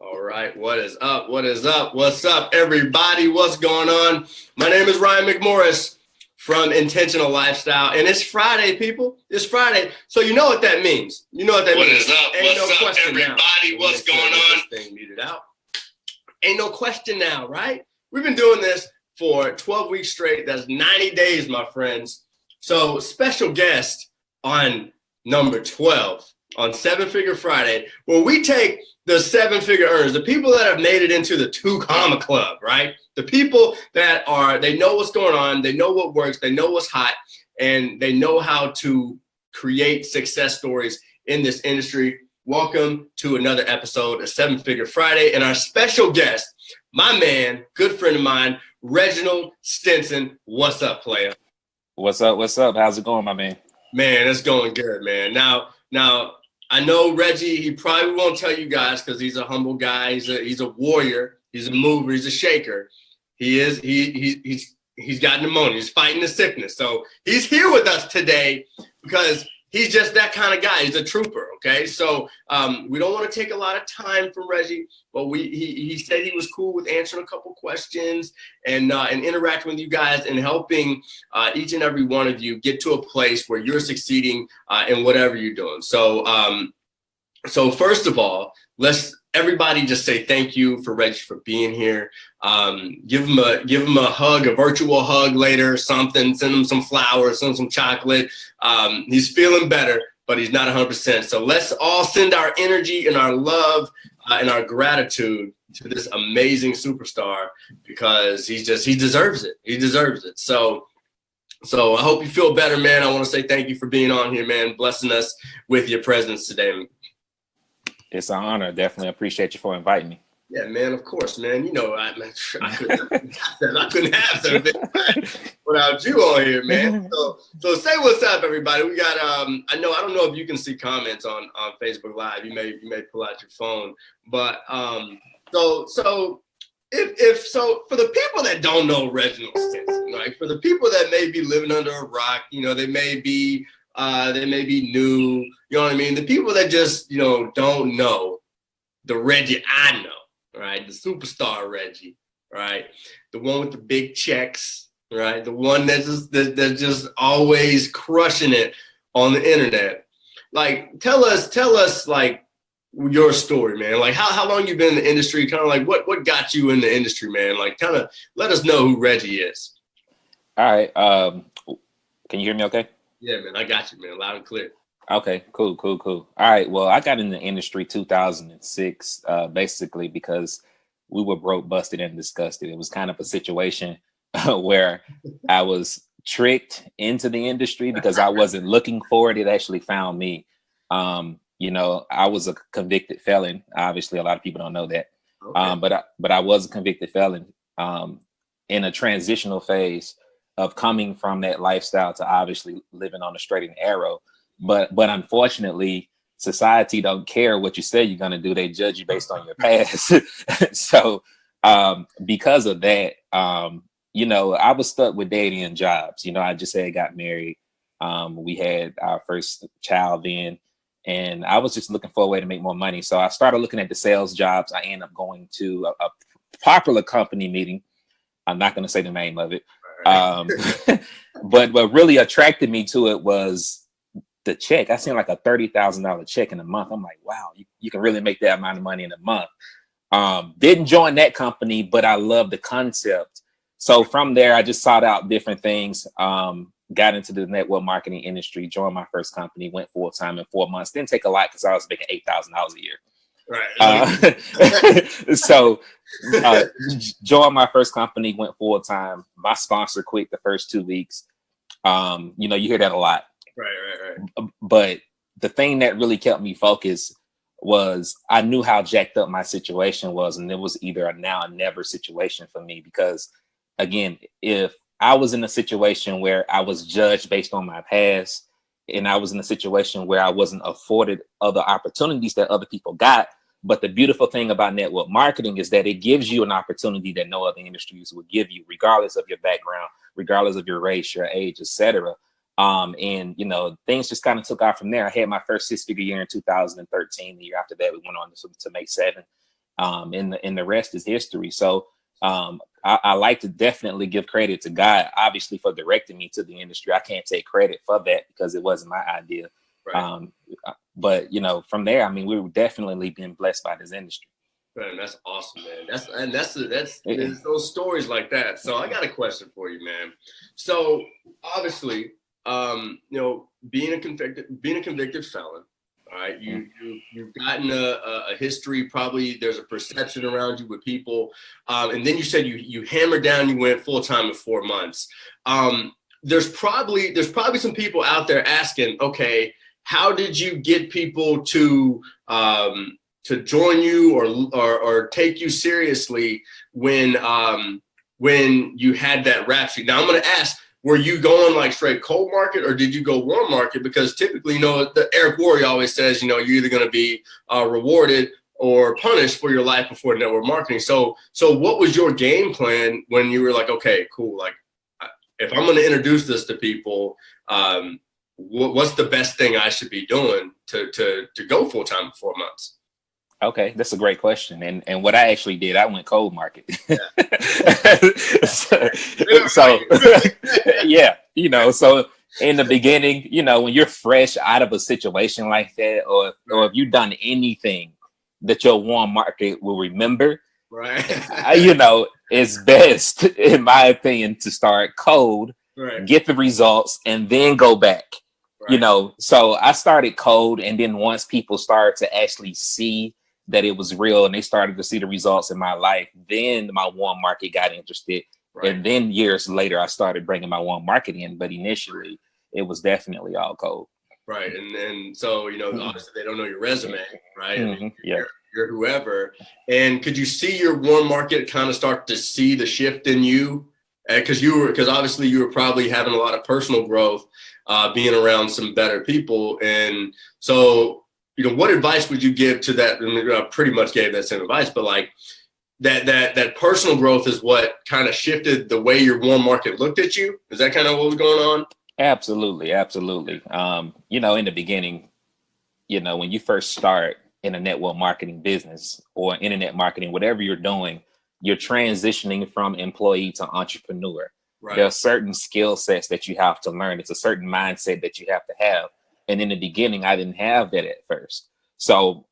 All right, what is up? What is up? What's up, everybody? What's going on? My name is Ryan McMorris from Intentional Lifestyle, and it's Friday, people. It's Friday, so you know what that means. You know what that means. What is up? Ain't what's no up, everybody? Now. What's going on? This thing muted out. Ain't no question now, right? We've been doing this for 12 weeks straight. That's 90 days, my friends. So special guest on number 12 on 7 Figure Friday, where we take the 7-figure earners, the people that have made it into the 2 comma club, right? The people that they know what's going on, they know what works, they know what's hot, and they know how to create success stories in this industry. Welcome to another episode of 7 Figure Friday. And our special guest, my man, good friend of mine, Reginald Stinson. What's up, player? What's up? What's up? How's it going, my man? Man, it's going good, man. Now, I know Reggie, he probably won't tell you guys because he's a humble guy. He's a warrior. He's a mover. He's a shaker. He's got pneumonia. He's fighting the sickness. So he's here with us today because he's just that kind of guy. He's a trooper, okay? So we don't want to take a lot of time from Reggie, but he said he was cool with answering a couple questions and interacting with you guys and helping each and every one of you get to a place where you're succeeding in whatever you're doing. So first of all, let's everybody just say thank you for Reggie for being here. Give him a hug, a virtual hug later or something. Send him some flowers, send him some chocolate. He's feeling better, but he's not 100%. So let's all send our energy and our love and our gratitude to this amazing superstar because he deserves it. He deserves it. So I hope you feel better, man. I want to say thank you for being on here, man, blessing us with your presence today. It's an honor. Definitely appreciate you for inviting me. Yeah, man, of course, man. You know, I couldn't have that without you on here, man. So say what's up, everybody. We got I don't know if you can see comments on Facebook Live. You may pull out your phone, but so if for the people that don't know Reginald Stinson, like for the people that may be living under a rock, you know, they may be new, you know what I mean? The people that just, you know, don't know the Reggie I know, right? The superstar Reggie, right? The one with the big checks, right? The one that's just always crushing it on the internet. Like, tell us like your story, man. Like how long you been in the industry? Kind of like what got you in the industry, man? Like kind of let us know who Reggie is. All right. Can you hear me okay? Yeah, man, I got you, man, loud and clear. Okay, cool. All right, well, I got in the industry 2006, basically because we were broke, busted, and disgusted. It was kind of a situation where I was tricked into the industry because I wasn't looking for it. It actually found me. You know, I was a convicted felon. Obviously, a lot of people don't know that. Okay. But I was a convicted felon in a transitional phase of coming from that lifestyle to obviously living on the straight and narrow. But unfortunately, society don't care what you say you're going to do. They judge you based on your past. So because of that, you know, I was stuck with dating and jobs. You know, I just had got married. We had our first child then, and I was just looking for a way to make more money. So I started looking at the sales jobs. I ended up going to a popular company meeting. I'm not going to say the name of it. But what really attracted me to it was the check. I seen like a $30,000 check in a month. I'm like, wow, you can really make that amount of money in a month. Didn't join that company, but I love the concept. So from there, I just sought out different things, got into the network marketing industry, joined my first company, went full time in 4 months. Didn't take a lot because I was making $8,000 a year. Right. So joined my first company, went full time. My sponsor quit the first 2 weeks. You know, you hear that a lot. Right. But the thing that really kept me focused was I knew how jacked up my situation was, and it was either a now or never situation for me. Because again, if I was in a situation where I was judged based on my past, and I was in a situation where I wasn't afforded other opportunities that other people got. But the beautiful thing about network marketing is that it gives you an opportunity that no other industries would give you, regardless of your background, regardless of your race, your age, etc. And, you know, things just kind of took off from there. I had my first 6-figure year in 2013. The year after that, we went on to make 7. and the rest is history. So I like to definitely give credit to God, obviously, for directing me to the industry. I can't take credit for that because it wasn't my idea. Right. But from there, I mean, we've definitely been blessed by this industry. Man, that's awesome, man. There's those stories like that. So I got a question for you, man. So obviously, being a convicted felon, all right, you've gotten a history. Probably there's a perception around you with people, and then you said you hammered down. You went full time in 4 months. There's probably some people out there asking, okay, how did you get people to join you or take you seriously when you had that rap sheet? Now I'm going to ask, were you going like straight cold market or did you go warm market? Because typically, the Eric Worre always says, you're either going to be rewarded or punished for your life before network marketing. So what was your game plan when you were like, okay, cool. Like if I'm going to introduce this to people, what's the best thing I should be doing to go full time in 4 months? Okay, that's a great question. And what I actually did, I went cold market. Yeah. so yeah, so in the beginning, when you're fresh out of a situation like that, or if you've done anything that your warm market will remember, right? It's best, in my opinion, to start cold, right, get the results, and then go back. Right. So I started cold, and then once people started to actually see that it was real and they started to see the results in my life, then my warm market got interested. Right. And then years later, I started bringing my warm market in. But initially, it was definitely all cold. Right. And so, obviously they don't know your resume, right? Mm-hmm. I mean, you're whoever. And could you see your warm market kind of start to see the shift in you? Because obviously you were probably having a lot of personal growth, being around some better people. And so, what advice would you give to that? I pretty much gave that same advice, but like that personal growth is what kind of shifted the way your warm market looked at you. Is that kind of what was going on? Absolutely. In the beginning, when you first start in a network marketing business or internet marketing, whatever you're doing, you're transitioning from employee to entrepreneur. Right. There are certain skill sets that you have to learn. It's a certain mindset that you have to have. And in the beginning, I didn't have that at first. So,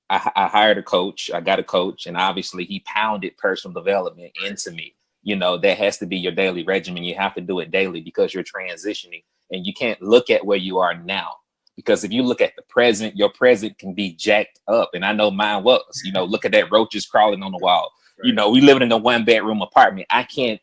I hired a coach. I got a coach, and obviously he pounded personal development into me. That has to be your daily regimen. You have to do it daily because you're transitioning, and you can't look at where you are now. Because if you look at the present, your present can be jacked up. And I know mine was, look at that roaches crawling on the wall. Right. We live in a 1-bedroom apartment. I can't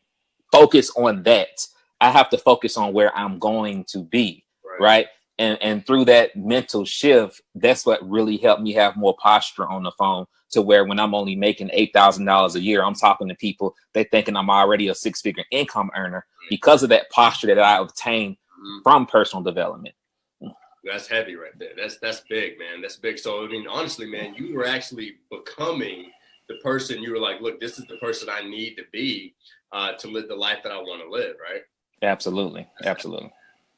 focus on that. I have to focus on where I'm going to be. Right. And through that mental shift, that's what really helped me have more posture on the phone, to where when I'm only making $8,000 a year, I'm talking to people, they're thinking I'm already a 6-figure income earner because of that posture that I obtained from personal development. That's heavy right there. That's big, man. That's big. So, I mean, honestly, man, you were actually becoming the person. You were like, look, this is the person I need to be to live the life that I want to live. Right. Absolutely.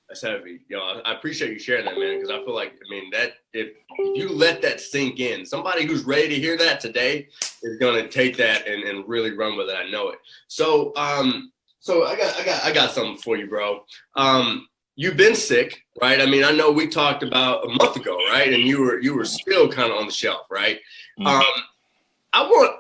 That's heavy. I appreciate you sharing that, man, because I feel like, that if you let that sink in, somebody who's ready to hear that today is going to take that and really run with it. I know it. So, I got something for you, bro. You've been sick, right? I know we talked about a month ago, right? And you were still kind of on the shelf, right? Mm-hmm.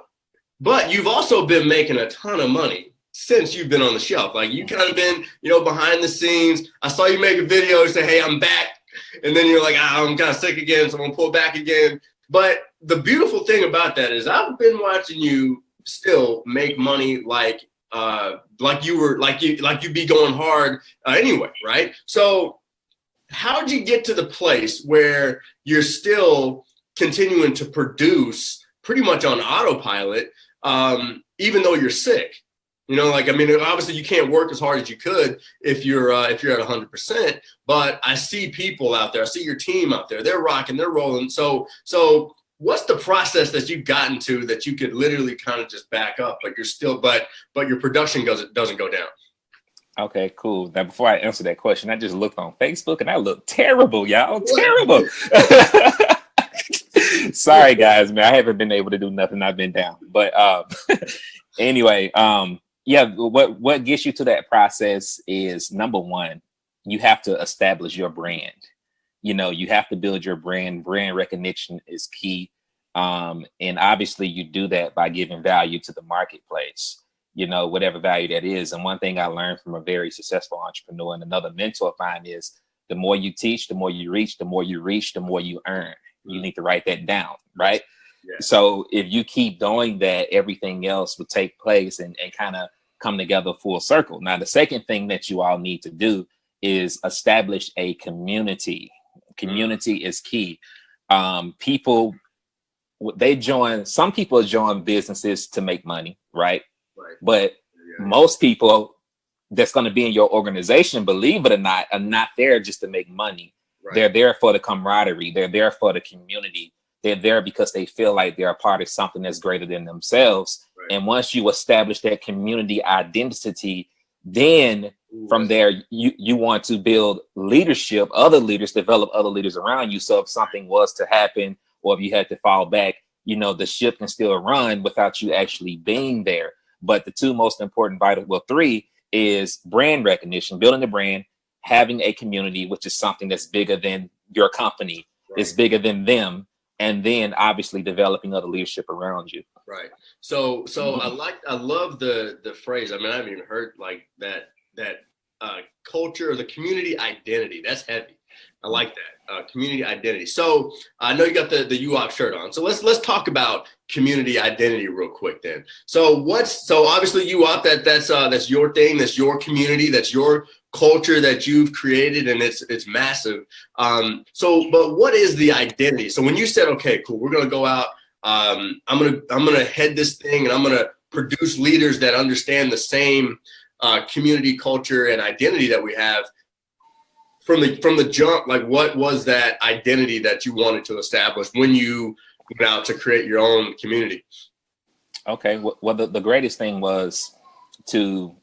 But you've also been making a ton of money since you've been on the shelf. Like, you kind of been, behind the scenes. I saw you make a video, say, hey, I'm back. And then you're like, I'm kind of sick again, so I'm gonna pull back again. But the beautiful thing about that is I've been watching you still make money like you'd be going hard anyway, right? So how'd you get to the place where you're still continuing to produce pretty much on autopilot, even though you're sick? Obviously you can't work as hard as you could if you're at 100%, but I see people out there, I see your team out there, they're rocking, they're rolling. So what's the process that you've gotten to that you could literally kind of just back up, but you're still, but your production doesn't go down? Okay, cool. Now, before I answer that question, I just looked on Facebook and I look terrible, y'all. Terrible. Sorry, guys, man. I haven't been able to do nothing. I've been down. But anyway, yeah, what gets you to that process is, number one, you have to establish your brand. You know, you have to build your brand. Brand recognition is key. And obviously you do that by giving value to the marketplace, you know, whatever value that is. And one thing I learned from a very successful entrepreneur and another mentor of mine is, the more you teach, the more you reach, the more you reach, the more you earn. You need to write that down, right? Yeah. So if you keep doing that, everything else will take place and kind of come together full circle. Now, the second thing that you all need to do is establish a community. Community is key. People, some people join businesses to make money, right? But most people that's going to be in your organization, believe it or not, are not there just to make money. Right. They're there for the camaraderie. They're there for the community. They're there because they feel like they're a part of something that's greater than themselves. Right. And once you establish that community identity, then from there, you want to build leadership, other leaders, develop other leaders around you. So if something was to happen, or if you had to fall back, you know, the ship can still run without you actually being there. But the two most important three is brand recognition, building the brand, having a community, which is something that's bigger than your company, it's bigger than them, and then obviously developing other leadership around you. Right. So I love the phrase. I mean, I haven't even heard like that culture or the community identity. That's heavy. I like that community identity. So I know you got the UOP shirt on. So let's talk about community identity real quick then. So obviously UOP, that's your thing, that's your community, that's your culture that you've created, and it's massive. But what is the identity? So when you said, okay, cool, we're gonna go out, I'm gonna head this thing, and I'm gonna produce leaders that understand the same community culture and identity that we have. From the jump, like what was that identity that you wanted to establish when you went out to create your own community? Okay, well, the greatest thing was to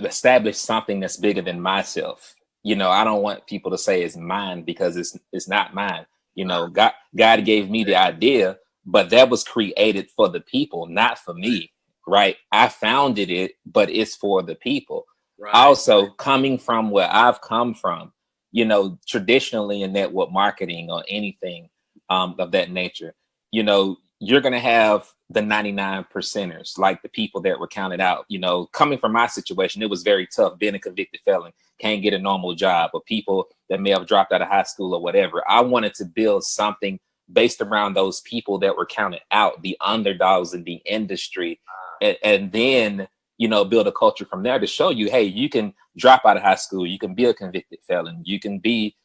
establish something that's bigger than myself. You know, I don't want people to say it's mine, because it's not mine. You know, God gave me the idea, but that was created for the people, not for me, right? I founded it, but it's for the people. Right. Also, coming from where I've come from, you know, traditionally in network marketing or anything of that nature, you know, you're going to have the 99 percenters, like the people that were counted out. You know, coming from my situation, it was very tough being a convicted felon, can't get a normal job, or people that may have dropped out of high school or whatever. I wanted to build something based around those people that were counted out, the underdogs in the industry, and then, you know, build a culture from there to show you, hey, you can drop out of high school, you can be a convicted felon, you can be,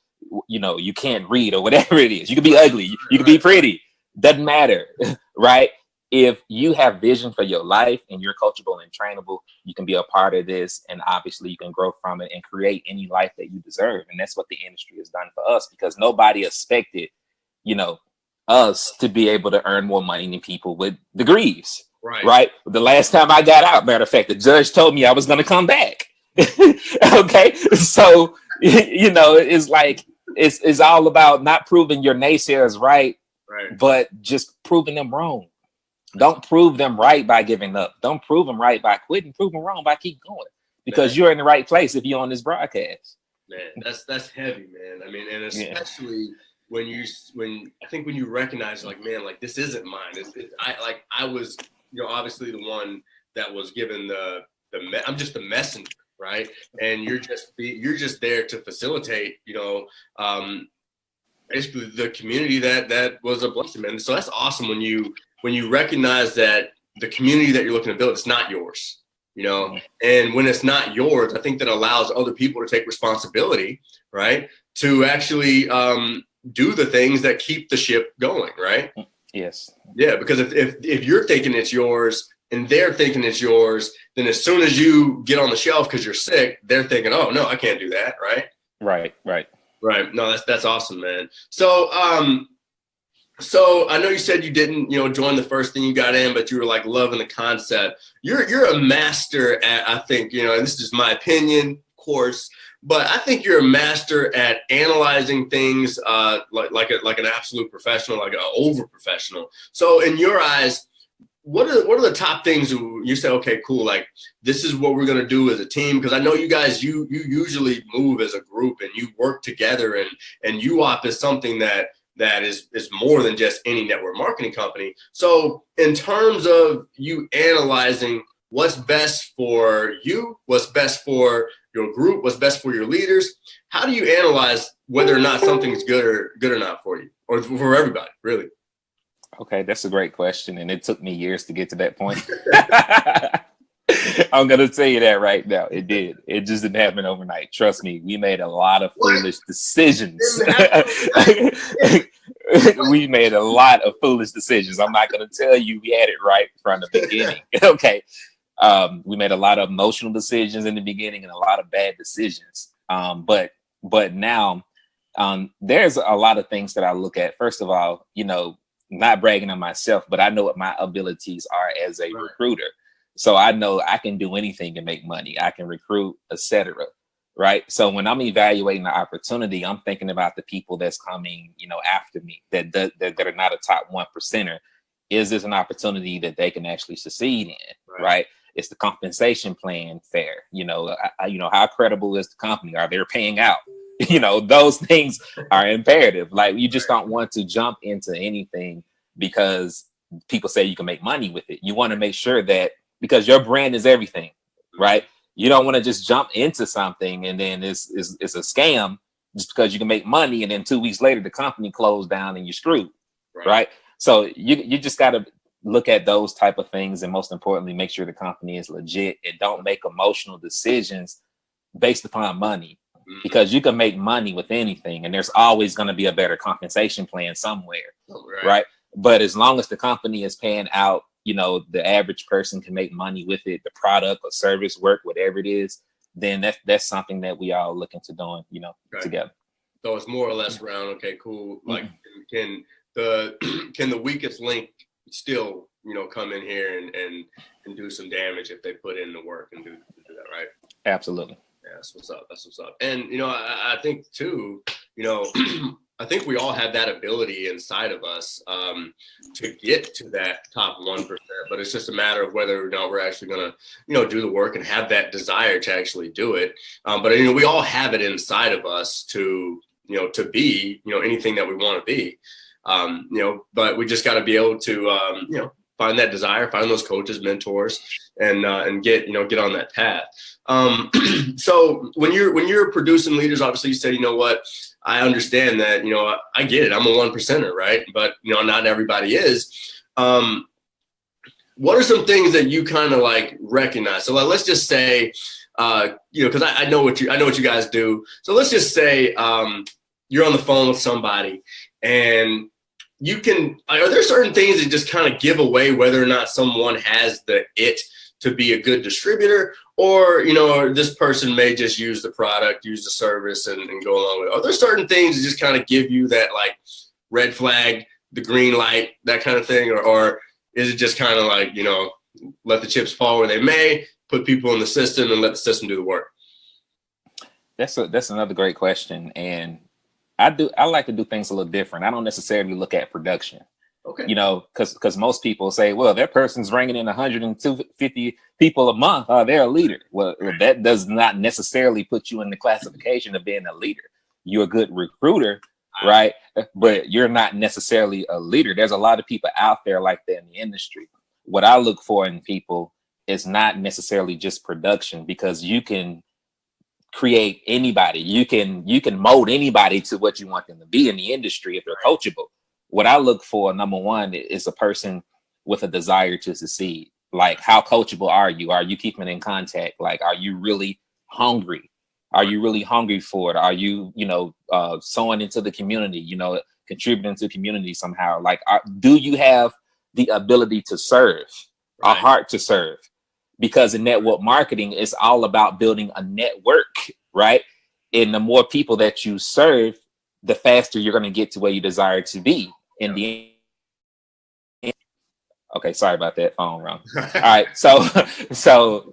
you know, you can't read or whatever it is, you can be ugly, you can be pretty, doesn't matter, right? If you have vision for your life and you're coachable and trainable, you can be a part of this, and obviously you can grow from it and create any life that you deserve. And that's what the industry has done for us, because nobody expected, you know, us to be able to earn more money than people with degrees. Right. The last time I got out, matter of fact, the judge told me I was going to come back. Okay. So, you know, it's like, it's all about not proving your naysayers right, but just proving them wrong. Don't prove them right by giving up. Don't prove them right by quitting. Prove them wrong by keep going, because you're in the right place if you're on this broadcast. Man, that's heavy, man. I mean, and especially when you recognize, like, man, like, this isn't mine. I was, you know, obviously the one that was given I'm just the messenger, right? And you're just there to facilitate, you know, basically the community that was a blessing, man. So that's awesome when you recognize that the community that you're looking to build, it's not yours, you know. And when it's not yours, I think that allows other people to take responsibility, right, to actually do the things that keep the ship going, right? Yes. Yeah, because if you're thinking it's yours and they're thinking it's yours, then as soon as you get on the shelf because you're sick, they're thinking, oh no, I can't do that, right? Right. No, that's awesome, man. So I know you said you didn't, you know, join the first thing you got in, but you were like loving the concept. You're a master at, I think, you know, and this is just my opinion, of course, but I think you're a master at analyzing things like an absolute professional, like an over professional. So in your eyes, what are the top things you say, okay, cool, like this is what we're going to do as a team? Because I know you guys, you usually move as a group and you work together, and UOP is something that is more than just any network marketing company. So in terms of you analyzing what's best for you, what's best for your group, what's best for your leaders, how do you analyze whether or not something's good or not for you, or for everybody, really? Okay, that's a great question, and it took me years to get to that point. I'm gonna tell you that right now. It did. It just didn't happen overnight. Trust me, we made a lot of foolish decisions. We made a lot of foolish decisions. I'm not gonna tell you we had it right from the beginning. Okay. We made a lot of emotional decisions in the beginning and a lot of bad decisions. But now there's a lot of things that I look at. First of all, not bragging on myself, but I know what my abilities are as a recruiter. So I know I can do anything to make money. I can recruit, etc. Right. So when I'm evaluating the opportunity, I'm thinking about the people that's coming, after me that are not a top 1%er. Is this an opportunity that they can actually succeed in? Right. Is the compensation plan fair? How credible is the company? Are they paying out? Those things are imperative. Like, you just don't want to jump into anything because people say you can make money with it. You want to make sure that, because your brand is everything, right? You don't want to just jump into something and then it's a scam just because you can make money, and then 2 weeks later the company closed down and you're screwed, right? So you just got to look at those type of things, and most importantly, make sure the company is legit and don't make emotional decisions based upon money. Because you can make money with anything, and there's always going to be a better compensation plan somewhere, right? But as long as the company is paying out, the average person can make money with it, the product or service, work, whatever it is, then that's something that we all look into doing, together. So it's more or less around, okay, cool. Like, can the weakest link still, come in here and do some damage if they put in the work and do that, right? Absolutely. Yeah, that's what's up. That's what's up. And, I think too, I think we all have that ability inside of us to get to that top 1%, but it's just a matter of whether or not we're actually going to, do the work and have that desire to actually do it. But, we all have it inside of us to be, anything that we want to be, but we just got to be able to, find that desire, find those coaches, mentors, and get on that path. So when you're producing leaders, obviously you said, I understand that, I get it. I'm a 1%er, right? But, not everybody is. What are some things that you kind of like recognize? So let's just say, because I know what you guys do. So let's just say you're on the phone with somebody, and are there certain things that just kind of give away whether or not someone has the it to be a good distributor, or, this person may just use the product, use the service and go along with it? Are there certain things that just kind of give you that, like, red flag, the green light, that kind of thing? Or is it just kind of like, let the chips fall where they may, put people in the system and let the system do the work? That's another great question. And I like to do things a little different. I don't necessarily look at production. Okay. Because most people say, well, that person's bringing in 150 people a month. They're a leader. Well, that does not necessarily put you in the classification of being a leader. You're a good recruiter, right? But you're not necessarily a leader. There's a lot of people out there like that in the industry. What I look for in people is not necessarily just production, because you can create anybody. You can mold anybody to what you want them to be in the industry if they're coachable. What I look for, number one, is a person with a desire to succeed. Like, how coachable are you? Are you keeping in contact? Like, are you really hungry? Are you really hungry for it? Are you, sowing into the community, contributing to the community somehow? Like, do you have the ability to serve, a heart to serve? Because in network marketing, it's all about building a network, right? And the more people that you serve, the faster you're going to get to where you desire to be. In the end. Okay, sorry about that, phone rung. All right, so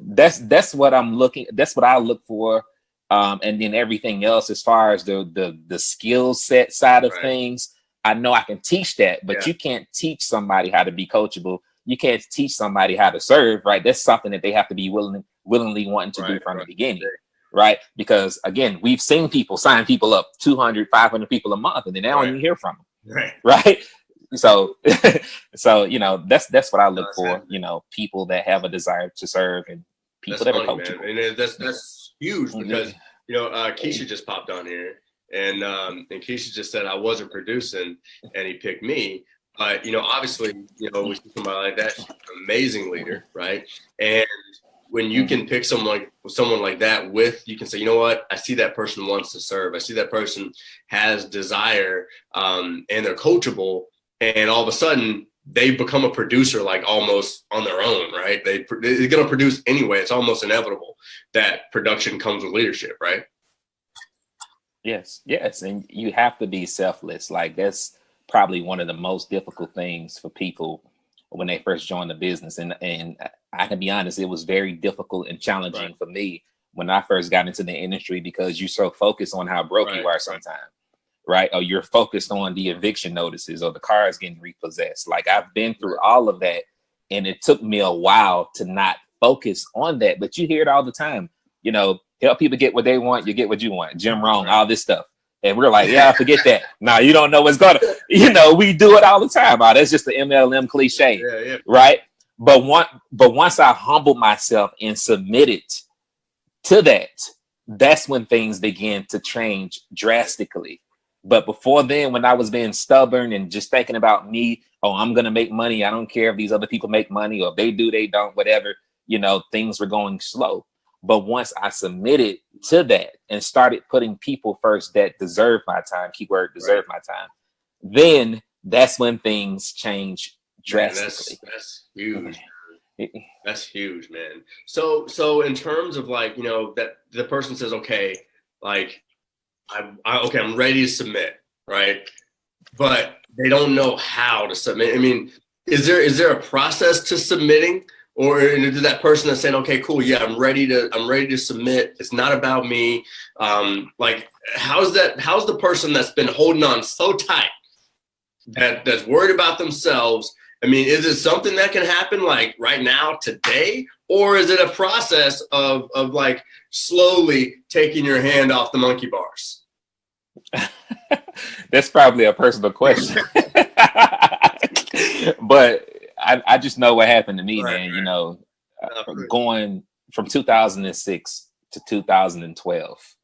that's what I'm looking. That's what I look for And then everything else, as far as the skill set side of things, I know I can teach that, but you can't teach somebody how to be coachable. You can't teach somebody how to serve, right? That's something that they have to be willingly wanting to do from the beginning, right? Because again, we've seen people sign people up 200, 500 people a month, and then they don't even hear from them, right? So, that's what I look for. People that have a desire to serve and people that are coachable. Man. And that's huge because Keisha just popped on here, and Keisha just said I wasn't producing, and he picked me. But obviously, we see somebody like that, she's an amazing leader, right? And when you can pick someone like that you can say, you know what, I see that person wants to serve. I see that person has desire, and they're coachable, and all of a sudden they become a producer, like almost on their own, right? They're going to produce anyway. It's almost inevitable that production comes with leadership, right? Yes. And you have to be selfless. Like that's probably one of the most difficult things for people when they first join the business. And I can be honest, it was very difficult and challenging for me when I first got into the industry, because you're so focused on how broke you are sometimes, right? Or you're focused on the eviction notices or the cars getting repossessed. Like I've been through all of that, and it took me a while to not focus on that. But you hear it all the time, help people get what they want, you get what you want. Jim Rohn, all this stuff. And we're like, forget that. No, you don't know what's going to, we do it all the time. Oh, that's just the MLM cliche, right? But once I humbled myself and submitted to that, that's when things began to change drastically. But before then, when I was being stubborn and just thinking about me, I'm going to make money. I don't care if these other people make money, or if they do, they don't, whatever, things were going slow. But once I submitted to that and started putting people first that deserve my time, keyword deserve my time, then that's when things change drastically. Man, that's huge. That's huge, man. So in terms of that the person says, okay, like I'm ready to submit, right? But they don't know how to submit. I mean, is there a process to submitting? Or is that person that's saying, okay, cool, yeah, I'm ready to submit. It's not about me. How's the person that's been holding on so tight, that's worried about themselves? I mean, is it something that can happen like right now, today? Or is it a process of like slowly taking your hand off the monkey bars? That's probably a personal question. But I just know what happened to me, man. Going from 2006 to 2012,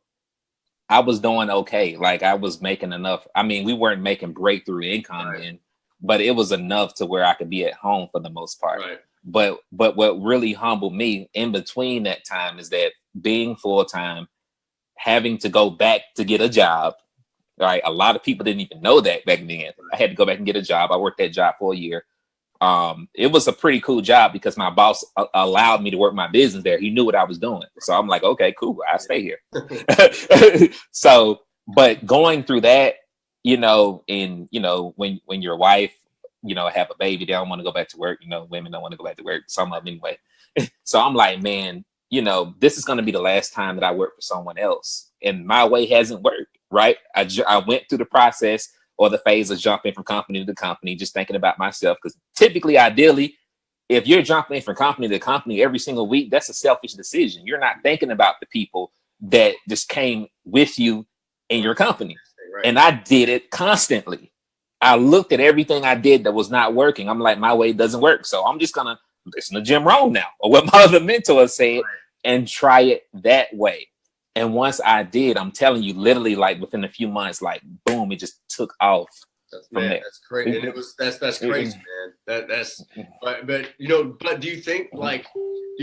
I was doing okay. Like I was making enough. I mean, we weren't making breakthrough income then, but it was enough to where I could be at home for the most part. But what really humbled me in between that time is that being full time, having to go back to get a job. Right, a lot of people didn't even know that back then. I had to go back and get a job. I worked that job for a year. It was a pretty cool job because my boss allowed me to work my business there. He knew what I was doing. So I'm like, okay, cool. I'll stay here. So, but going through that, when your wife, have a baby, they don't want to go back to work. Women don't want to go back to work. Some of them anyway. So I'm like, man, this is going to be the last time that I work for someone else. And my way hasn't worked, right? I went through the process or the phase of jumping from company to company, just thinking about myself. Because typically, ideally, if you're jumping from company to company every single week, that's a selfish decision. You're not thinking about the people that just came with you in your company. And I did it constantly. I looked at everything I did that was not working. I'm like, my way doesn't work. So I'm just going to listen to Jim Rohn now, or what my other mentor said, and try it that way. And once I did, I'm telling you, literally, like within a few months, like boom, it just took off. That's crazy. And that's crazy, man. But do you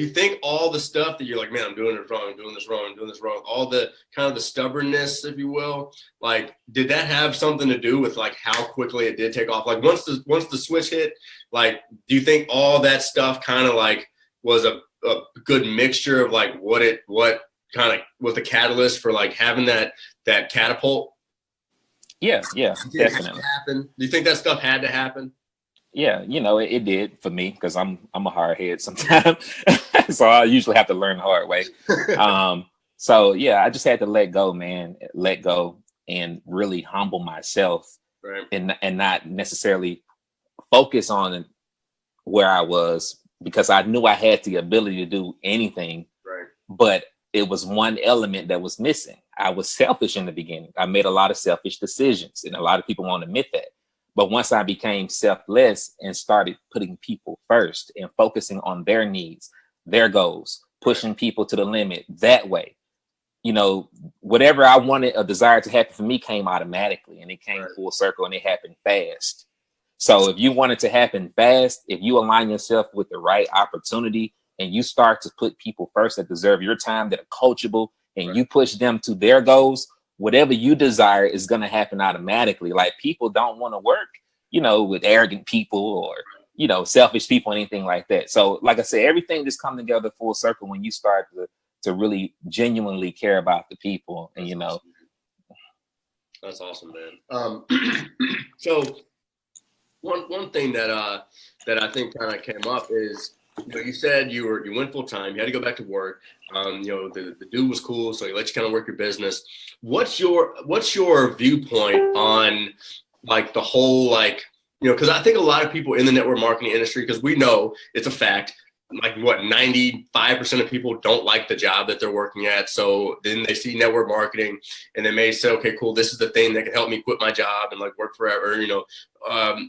think all the stuff that you're like, man, I'm doing it wrong, I'm doing this wrong, all the kind of the stubbornness, if you will, like, did that have something to do with like how quickly it did take off? Like once the switch hit, like, do you think all that stuff kind of like was a good mixture of like what kind of was the catalyst for like having that catapult? Yeah, definitely. Do you think that stuff had to happen? Yeah, it did for me because I'm a hard head sometimes. So I usually have to learn the hard way. So yeah, I just had to let go, man, let go and really humble myself, Right. and not necessarily focus on where I was, because I knew I had the ability to do anything, Right. but it was one element that was missing. I was selfish in the beginning. I made a lot of selfish decisions, and a lot of people won't admit that. But once I became selfless and started putting people first and focusing on their needs, their goals, pushing people to the limit that way, you know, whatever I wanted, a desire to happen for me came automatically, and it came full circle, and it happened fast. So if you want it to happen fast, if you align yourself with the right opportunity and you start to put people first that deserve your time, that are coachable, and you push them to their goals, whatever you desire is going to happen automatically. Like, people don't want to work, you know, with arrogant people or, you know, selfish people, anything like that. So like I said, everything just come together full circle when you start to really genuinely care about the people. And, you know, that's awesome, man. So one thing that I think kind of came up is, you know, you said you went full time, you had to go back to work. You know, the dude was cool, so he let you kind of work your business. What's your viewpoint on like the whole, like, you know, because I think a lot of people in the network marketing industry, because we know it's a fact, like 95% of people don't like the job that they're working at. So then they see network marketing and they may say, okay, cool, this is the thing that can help me quit my job and like work forever,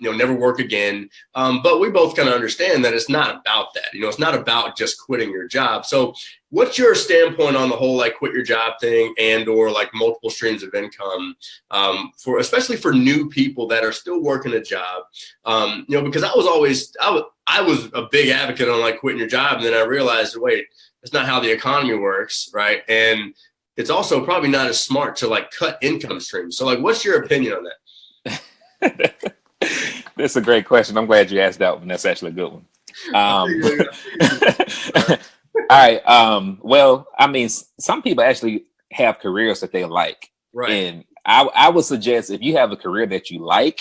never work again. But we both kind of understand that it's not about that. You know, it's not about just quitting your job. So what's your standpoint on the whole, like, quit your job thing and or like multiple streams of income, especially for new people that are still working a job? Because I was a big advocate on like quitting your job. And then I realized, wait, that's not how the economy works. Right. And it's also probably not as smart to like cut income streams. So like, what's your opinion on that? That's a great question. I'm glad you asked that one. That's actually a good one. All right. Well, I mean, some people actually have careers that they like. Right. And I would suggest, if you have a career that you like,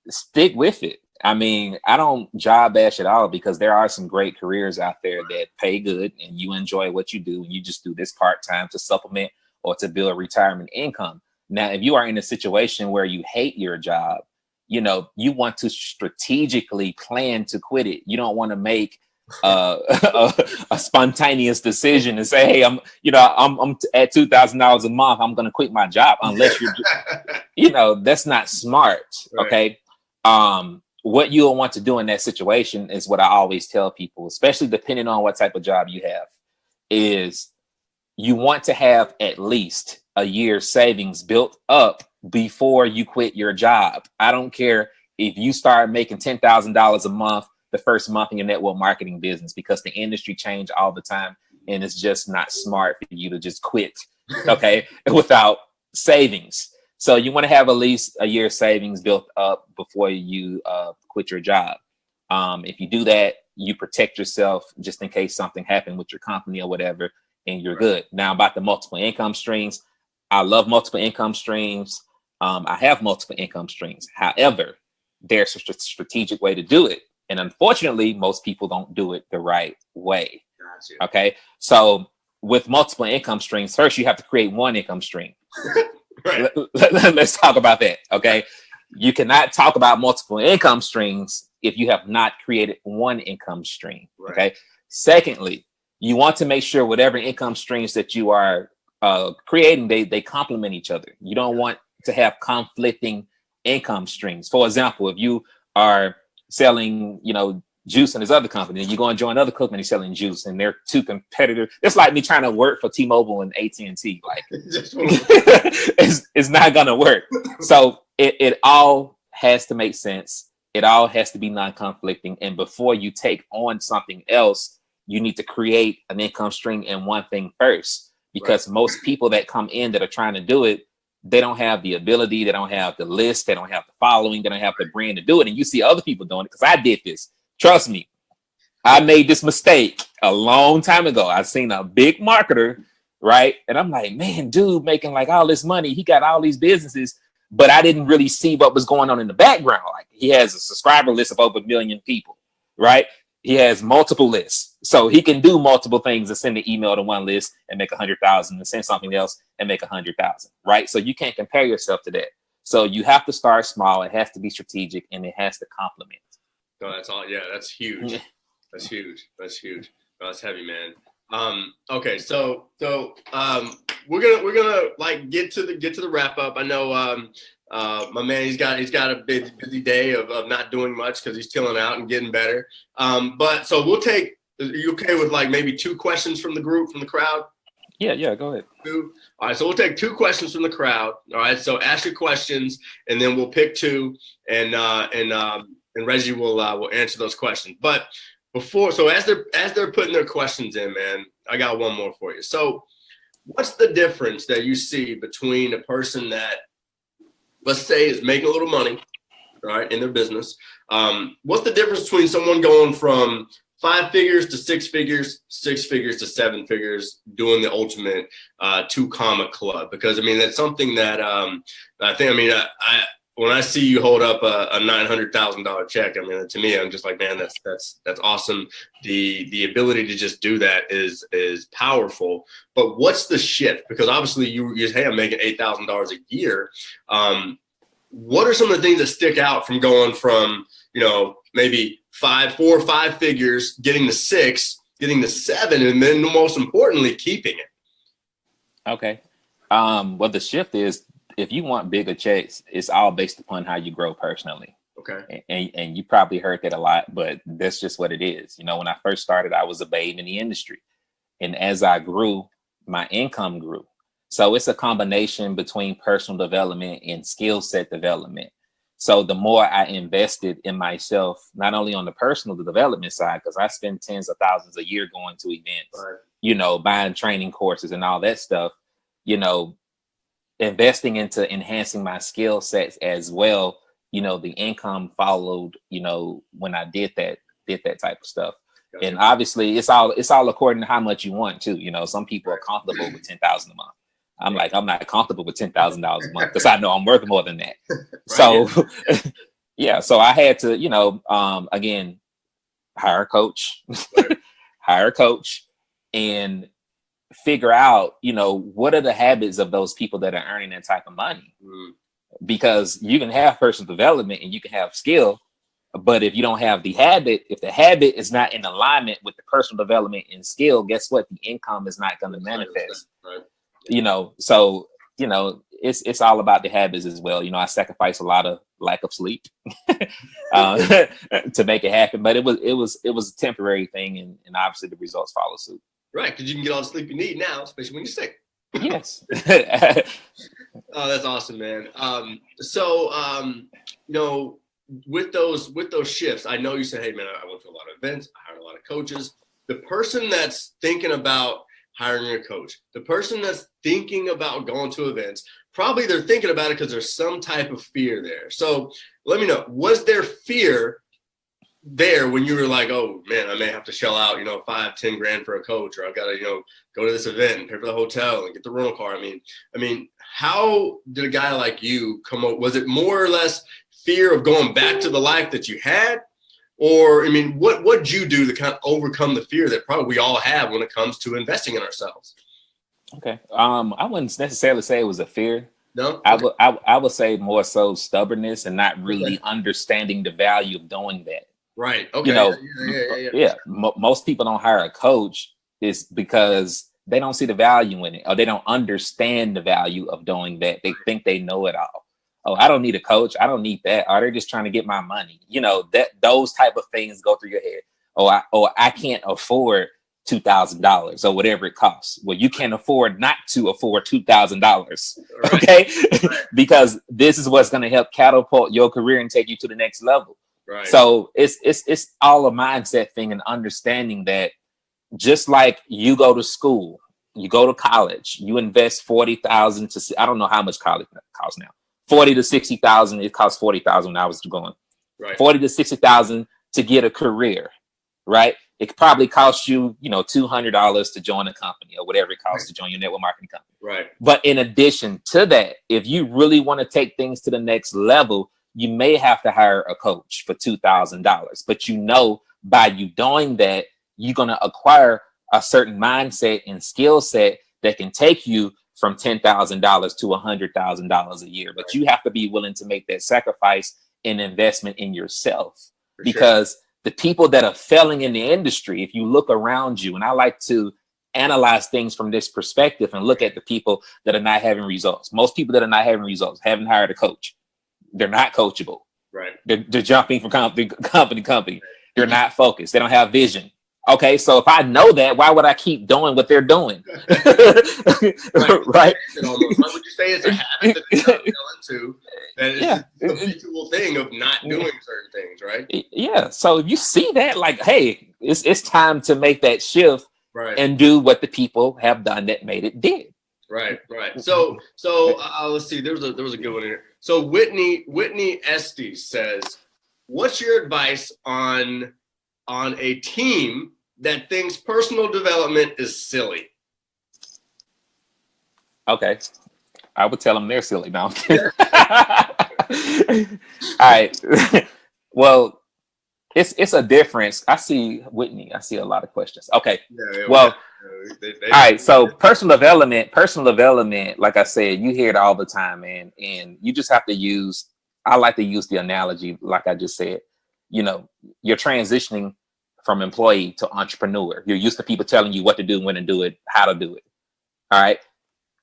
stick with it. I mean, I don't job bash at all, because there are some great careers out there that pay good and you enjoy what you do, and you just do this part-time to supplement or to build retirement income. Now, if you are in a situation where you hate your job, you know, you want to strategically plan to quit it. You don't want to make a spontaneous decision and say, hey, I'm at $2,000 a month, I'm going to quit my job, unless you're, you know, that's not smart. Okay. What you'll want to do in that situation is what I always tell people, especially depending on what type of job you have, is you want to have at least a year's savings built up before you quit your job. I don't care if you start making $10,000 a month the first month in your network marketing business, because the industry change all the time, and it's just not smart for you to just quit, okay, without savings. So you want to have at least a year's savings built up before you quit your job. If you do that, you protect yourself just in case something happened with your company or whatever, and you're good. Now, about the multiple income streams, I love multiple income streams. I have multiple income streams. However, there's a strategic way to do it. And unfortunately, most people don't do it the right way. Gotcha. Okay. So with multiple income streams, first you have to create one income stream. Right. Let's talk about that. Okay. You cannot talk about multiple income streams if you have not created one income stream. Right. Okay. Secondly, you want to make sure whatever income streams that you are creating, they complement each other. You don't want to have conflicting income streams. For example, if you are selling, juice in this other company, and you go and join another company selling juice, and they're two competitors. It's like me trying to work for T-Mobile and AT&T. Like, it's not gonna work. So it all has to make sense. It all has to be non-conflicting. And before you take on something else, you need to create an income stream in one thing first. Because most people that come in that are trying to do it, they don't have the ability, they don't have the list, they don't have the following, they don't have the brand to do it. And you see other people doing it, because I did this. Trust me, I made this mistake a long time ago. I seen a big marketer, right? And I'm like, man, dude making like all this money. He got all these businesses, but I didn't really see what was going on in the background. Like, he has a subscriber list of over 1 million people, right? He has multiple lists. So he can do multiple things and send an email to one list and make 100,000 and send something else and make 100,000, right? So you can't compare yourself to that. So you have to start small. It has to be strategic and it has to complement. No, that's all. Yeah, that's huge. That's huge. That's huge. No, that's heavy, man. Okay, so we're gonna like get to the wrap up. I know my man, he's got a busy day of not doing much because he's chilling out and getting better. But so we'll take. Are you okay with like maybe 2 questions from the group, from the crowd? Yeah, go ahead. 2. All right, so we'll take 2 questions from the crowd. All right, so ask your questions, and then we'll pick 2, and Reggie will answer those questions. But before, so as they're putting their questions in, man, I got one more for you. So, what's the difference that you see between a person that, let's say, is making a little money, right, in their business? What's the difference between someone going from 5 figures to 6 figures, 6 figures to 7 figures, doing the ultimate 2 comma club? Because I mean, that's something that I think. I mean, I when I see you hold up a $900,000 check, I mean, to me, I'm just like, man, that's awesome. The ability to just do that is powerful. But what's the shift? Because obviously, you hey, I'm making $8,000 a year. What are some of the things that stick out from going from, you know, maybe 4 or 5 figures, getting to 6, getting to 7, and then most importantly, keeping it? Okay. Well, the shift is, if you want bigger checks, it's all based upon how you grow personally. Okay. And you probably heard that a lot, but that's just what it is. You know, when I first started, I was a babe in the industry. And as I grew, my income grew. So it's a combination between personal development and skill set development. So the more I invested in myself, not only on the personal development side, because I spend tens of thousands a year going to events, Right, you know, buying training courses and all that stuff, you know, investing into enhancing my skill sets as well. You know, the income followed, you know, when I did that type of stuff. gotcha. And obviously it's all according to how much you want to. You know, some people are comfortable with 10,000 a month. I'm like, I'm not comfortable with $10,000 a month because I know I'm worth more than that. Right, So yeah, so I had to, you know, again, hire a coach, and figure out, you know, what are the habits of those people that are earning that type of money? Because you can have personal development and you can have skill, but if you don't have the habit, if the habit is not in alignment with the personal development and skill, guess what? The income is not going to manifest. Right. You know, so, you know, it's all about the habits as well. You know, I sacrificed a lot of lack of sleep to make it happen, but it was a temporary thing, and obviously the results follow suit. Right, because you can get all the sleep you need now, especially when you're sick. Yes. Oh, that's awesome, man. You know, with those shifts, I know you said, hey, man, I went to a lot of events, I hired a lot of coaches. The person that's thinking about hiring a coach, the person that's thinking about going to events, probably they're thinking about it because there's some type of fear there. So let me know, was there fear there when you were like, oh man, I may have to shell out, you know, 5-10 grand for a coach, or I've got to, you know, go to this event and pay for the hotel and get the rental car? I mean, how did a guy like you come up? Was it more or less fear of going back to the life that you had? Or, I mean, what'd you do to kind of overcome the fear that probably we all have when it comes to investing in ourselves? Okay. I wouldn't necessarily say it was a fear. No? Okay. I would say more so stubbornness and not really understanding the value of doing that. Right. Okay. You know, yeah. Most people don't hire a coach is because they don't see the value in it, or they don't understand the value of doing that. They think they know it all. Oh, I don't need a coach. I don't need that. Or they're just trying to get my money. You know, that those type of things go through your head. I can't afford $2,000 or whatever it costs. Well, you can't afford not to afford $2,000. Right. Okay. Right. Because this is what's going to help catapult your career and take you to the next level. Right. So it's all a mindset thing, and understanding that just like you go to school, you go to college, you invest $40,000 to, I don't know how much college costs now. 40 to 60,000. It costs 40,000 when I was going. Right. 40 to 60,000 to get a career, right? It probably costs you, you know, $200 to join a company, or whatever it costs to join your network marketing company. Right. But in addition to that, if you really want to take things to the next level, you may have to hire a coach for $2,000. But you know, by you doing that, you're going to acquire a certain mindset and skill set that can take you from $10,000 to $100,000 a year. But you have to be willing to make that sacrifice and investment in yourself. Because the people that are failing in the industry, if you look around you, and I like to analyze things from this perspective and look at the people that are not having results. Most people that are not having results haven't hired a coach. They're not coachable. Right. They're jumping from company to company. They're not focused. They don't have vision. Okay, so if I know that, why would I keep doing what they're doing? Right? Almost. Why would you say it's a habit that you fell into? That it's a habitual thing of not doing certain things, right? Yeah. So if you see that, like, hey, it's time to make that shift, right, and do what the people have done that made it did. Right. So let's see. There was a good one here. So Whitney Estes says, "What's your advice on a team that thinks personal development is silly?" Okay. I would tell them they're silly. No, I'm kidding. All right. Well, it's a difference. I see Whitney. I see a lot of questions. Okay. Well, all right. So personal development, like I said, you hear it all the time, man. And you just have to use, I like to use the analogy, like I just said, you're transitioning from employee to entrepreneur. You're used to people telling you what to do, when to do it, how to do it. All right.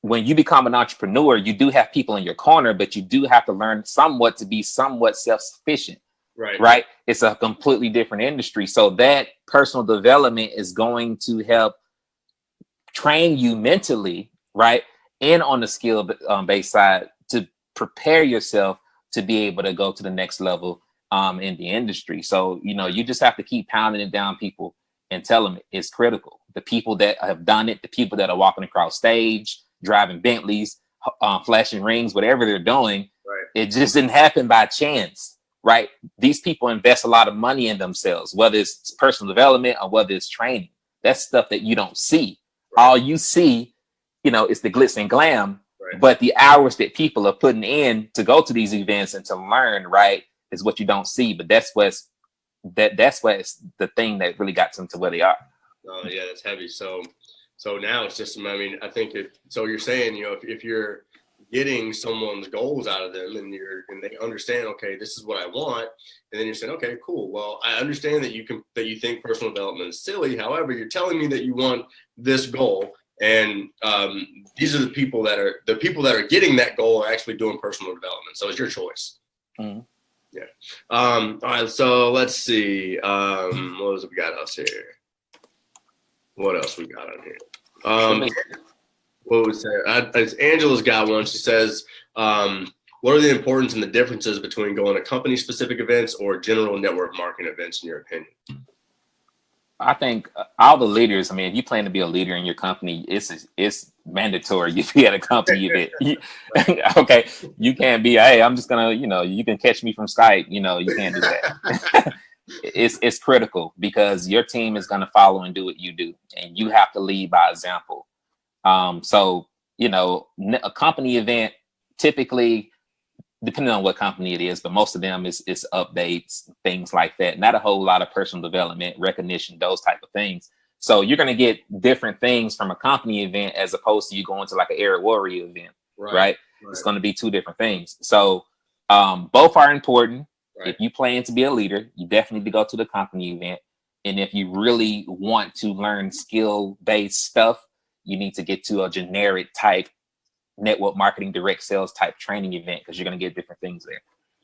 When you become an entrepreneur, you do have people in your corner, but you do have to learn somewhat to be somewhat self-sufficient. Right. It's a completely different industry. So that personal development is going to help train you mentally, right, and on the skill based side to prepare yourself to be able to go to the next level in the industry. So, you just have to keep pounding it down people and tell them it's critical. The people that have done it, the people that are walking across stage, driving Bentleys, flashing rings, whatever they're doing, right, it just didn't happen by chance, right? These people invest a lot of money in themselves, whether it's personal development or whether it's training. That's stuff that you don't see. Right. All you see, is the glitz and glam, right, but the hours that people are putting in to go to these events and to learn, right, is what you don't see. But that's what's the thing that really got them to where they are. Oh yeah, that's heavy. So now it's just, I think so you're saying, if you're getting someone's goals out of them and they understand, okay, this is what I want. And then you're saying, okay, cool. Well, I understand that you think personal development is silly. However, you're telling me that you want this goal. And these are the people that are getting that goal are actually doing personal development. So it's your choice. Mm-hmm. Yeah. All right. So let's see. What else we got us here? What else we got on here? What was that? Angela's got one. She says, what are the importance and the differences between going to company-specific events or general network marketing events, in your opinion? I think all the leaders, if you plan to be a leader in your company, it's mandatory you be at a company event. Okay, you can't be, hey, I'm just gonna, you can catch me from Skype. You can't do that. It's critical because your team is gonna follow and do what you do, and you have to lead by example. So a company event typically, depending on what company it is, but most of them is updates, things like that. Not a whole lot of personal development, recognition, those type of things. So you're going to get different things from a company event as opposed to you going to like an Air Warrior event, right? It's going to be two different things. So both are important. Right. If you plan to be a leader, you definitely need to go to the company event. And if you really want to learn skill-based stuff, you need to get to a generic type network marketing, direct sales type training event, because you're going to get different things there.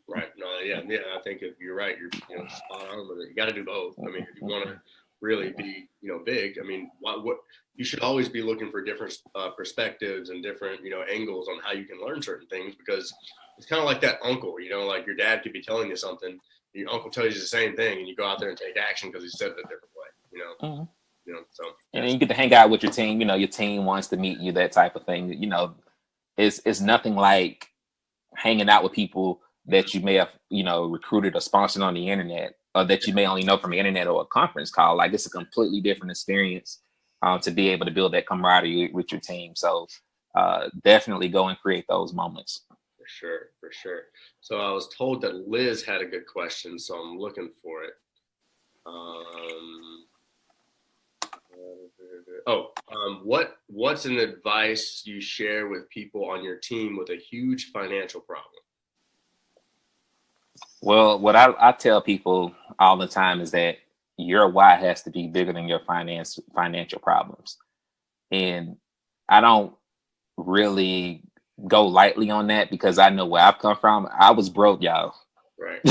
Right. No, yeah. I think if you're right, you're spot on with it. You got to do both. If you want to really be, big, what you should always be looking for different perspectives and different, angles on how you can learn certain things, because it's kind of like that uncle, like your dad could be telling you something, your uncle tells you the same thing, and you go out there and take action because he said it a different way, Mm-hmm. So. And then you get to hang out with your team. Your team wants to meet you, that type of thing. It's nothing like hanging out with people that you may have, recruited or sponsored on the internet, or that you may only know from the internet or a conference call. Like, it's a completely different experience to be able to build that camaraderie with your team. So definitely go and create those moments. For sure. So I was told that Liz had a good question, so I'm looking for it. What's an advice you share with people on your team with a huge financial problem? Well, what I tell people all the time is that your why has to be bigger than your financial problems. And I don't really go lightly on that because I know where I've come from. I was broke, y'all. Right.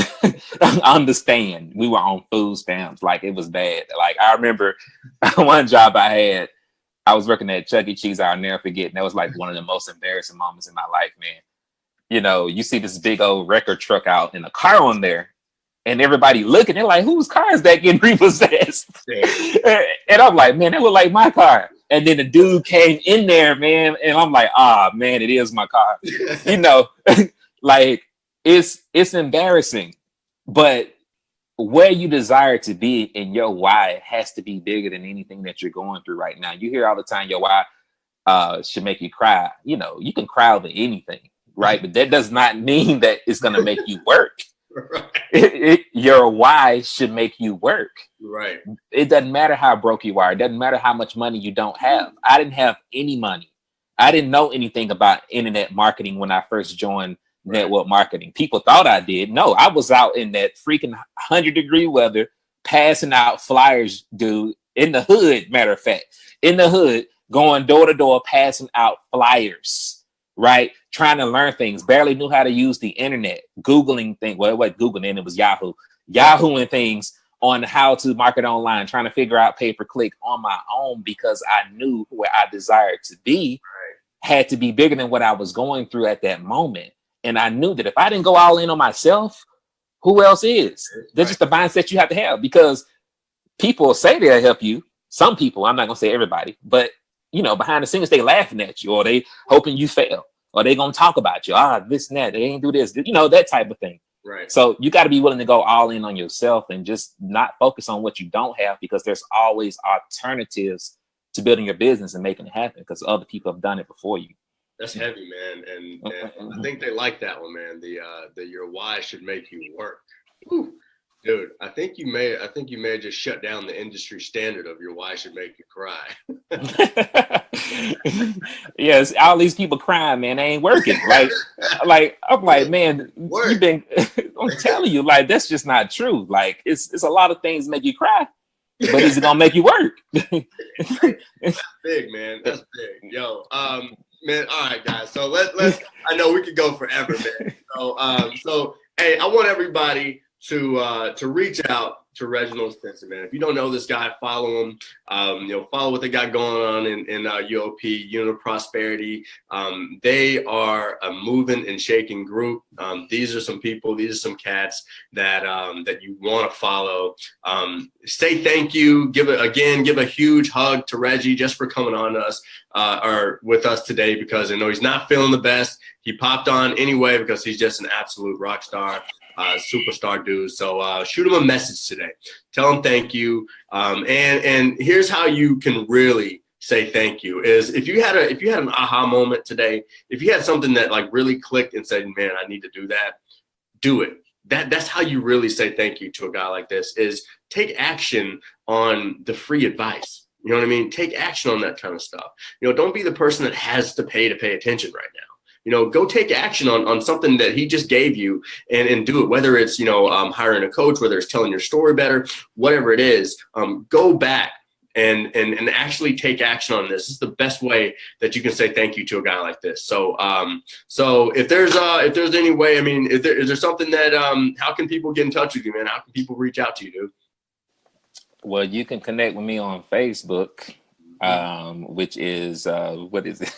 I understand. We were on food stamps. Like, it was bad. Like, I remember one job I had, I was working at Chuck E. Cheese. I'll never forget. And that was like one of the most embarrassing moments in my life, man. You know, you see this big old record truck out and a car on there, and everybody looking, they're like, whose car is that getting repossessed? And I'm like, man, that look like my car. And then the dude came in there, man, and I'm like, man, it is my car. You know, like, it's embarrassing. But where you desire to be and your why has to be bigger than anything that you're going through right now. You hear all the time your why should make you cry. You know, you can cry over anything, right? But that does not mean that it's going to make you work. Right. Your why should make you work. Right. It doesn't matter how broke you are. It doesn't matter how much money you don't have. I didn't have any money. I didn't know anything about internet marketing when I first joined network marketing. People thought I did. No, I was out in that freaking 100-degree weather, passing out flyers, dude, in the hood. Matter of fact, in the hood, going door to door, passing out flyers, right? Trying to learn things. Barely knew how to use the internet. Googling things. Well, it wasn't Googling then, it was Yahoo. Yahooing things on how to market online, trying to figure out pay-per-click on my own because I knew where I desired to be had to be bigger than what I was going through at that moment. And I knew that if I didn't go all in on myself, who else is? That's just the mindset you have to have, because people say they'll help you. Some people, I'm not going to say everybody, but, you know, behind the scenes, they laughing at you, or they hoping you fail, or they going to talk about you. This and that. They ain't do this, you know, that type of thing. Right. So you got to be willing to go all in on yourself and just not focus on what you don't have, because there's always alternatives to building your business and making it happen, because other people have done it before you. That's heavy, man, and I think they like that one, man. The your why should make you work. Whew. Dude, I think you may just shut down the industry standard of your why should make you cry. Yes, all these people crying, man, they ain't working. Like I'm like, man, you've been. I'm telling you, like, that's just not true. Like, it's a lot of things make you cry, but is it gonna make you work? That's big, man. That's big, yo. Man, all right, guys. So let's. I know we could go forever, man. So hey, I want everybody to reach out to Reginald Stinson, man. If you don't know this guy, follow him. Follow what they got going on in UOP, Unit of Prosperity. They are a moving and shaking group. These are some people. These are some cats that you want to follow. Say thank you. Give a huge hug to Reggie just for coming on us or with us today, because I know he's not feeling the best. He popped on anyway because he's just an absolute rock star. Superstar dude. So shoot him a message today. Tell him thank you. And here's how you can really say thank you is if you had an aha moment today, if you had something that like really clicked and said, man, I need to do that, do it. That's how you really say thank you to a guy like this, is take action on the free advice. You know what I mean? Take action on that kind of stuff. Don't be the person that has to pay attention right now. Go take action on something that he just gave you and do it, whether it's, hiring a coach, whether it's telling your story better, whatever it is, go back and actually take action on this. This is the best way that you can say thank you to a guy like this. So if there's any way, I mean, is there something that, how can people get in touch with you, man? How can people reach out to you, dude? Well, you can connect with me on Facebook, which is, what is it?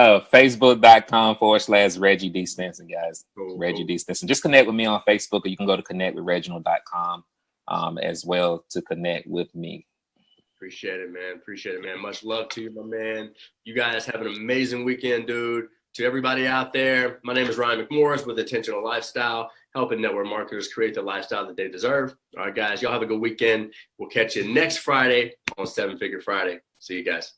Facebook.com/Reggie D. Stinson, guys. Cool. Reggie D. Stinson. Just connect with me on Facebook, or you can go to connectwithreginald.com as well to connect with me. Appreciate it, man. Much love to you, my man. You guys have an amazing weekend, dude. To everybody out there, my name is Ryan McMorris with Intentional Lifestyle, helping network marketers create the lifestyle that they deserve. All right, guys, y'all have a good weekend. We'll catch you next Friday on 7 Figure Friday. See you guys.